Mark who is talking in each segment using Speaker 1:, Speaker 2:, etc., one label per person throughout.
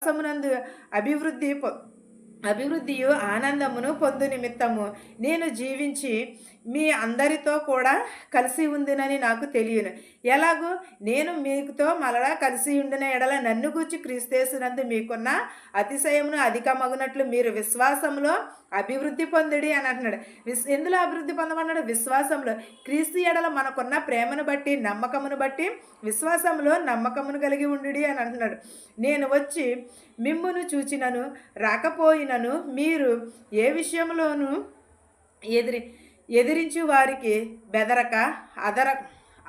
Speaker 1: విశ్వాసమునందు అభివృద్ధియు ఆనందమును పొందు నిమిత్తము నేను జీవించి మీ అందరితో కూడా కలిసి ఉందినని నాకు తెలియను. ఎలాగూ నేను మీతో మరలా కలిసి ఉండిన ఎడల నన్ను గూర్చి క్రీస్తేసునందు మీకున్న అతిశయమును అధికమగునట్లు మీరు విశ్వాసంలో అభివృద్ధి పొందుడి అని అంటున్నాడు. ఎందులో అభివృద్ధి పొందమన్నాడు? విశ్వాసంలో. క్రీస్తు ఎడల మనకున్న ప్రేమను బట్టి, నమ్మకమును బట్టి విశ్వాసంలో నమ్మకమును కలిగి ఉండుడి అని అంటున్నాడు. నేను వచ్చి మిమ్మును చూచినను రాకపోయినను మీరు ఏ విషయంలోనూ ఎదిరించి వారికి బెదరక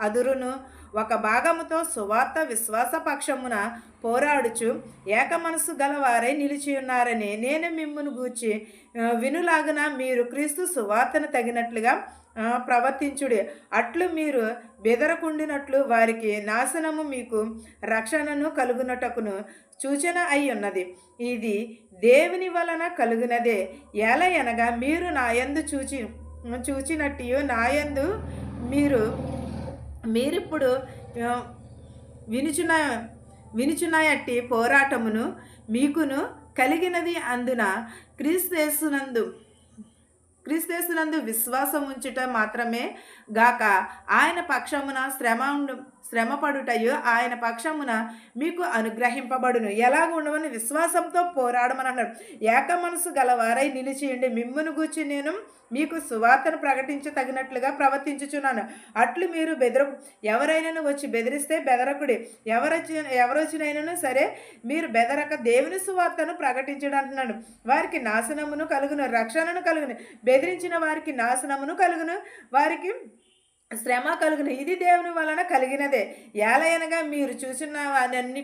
Speaker 1: అదురును ఒక భాగముతో సువార్త విశ్వాస పక్షమున పోరాడుచు ఏక మనసు గలవారై నిలిచి ఉన్నారని నేను మిమ్మును గూర్చి వినులాగున మీరు క్రీస్తు సువార్తను తగినట్లుగా ప్రవర్తించుడి. అట్లు మీరు బెదరకుండినట్లు వారికి నాశనము మీకు రక్షణను కలుగునటకును సూచన అయి ఉన్నది. ఇది దేవుని వలన కలుగునదే. ఎలయనగా మీరు నాయందు చూచినట్టు నాయందు మీరిప్పుడు వినుచున్నట్టి పోరాటమును మీకును కలిగినది. అందున క్రీస్తేసునందు విశ్వాసం ఉంచుట మాత్రమే గాక ఆయన పక్షమున శ్రమపడుటయు ఆయన పక్షమున మీకు అనుగ్రహింపబడును. ఎలాగ ఉండవని విశ్వాసంతో పోరాడమని అన్నాడు. ఏక మనసు గలవారై నిలిచియండి. మిమ్మును గూర్చి నేను మీకు సువార్తను తగినట్లుగా ప్రవర్తించుచున్నాను. అట్లు మీరు ఎవరైనాను వచ్చి బెదిరిస్తే బెదరకుడి. ఎవరొచ్చినైనాను సరే మీరు బెదరక దేవుని సువార్తను ప్రకటించడం అంటున్నాడు. వారికి నాశనమును కలుగును, రక్షణను కలుగును. బెదిరించిన వారికి నాశనమును కలుగును, వారికి శ్రమ కలుగును. ఇది దేవుని వలన కలిగినదే. ఏలయనగా మీరు చూసిన వాటన్నిటి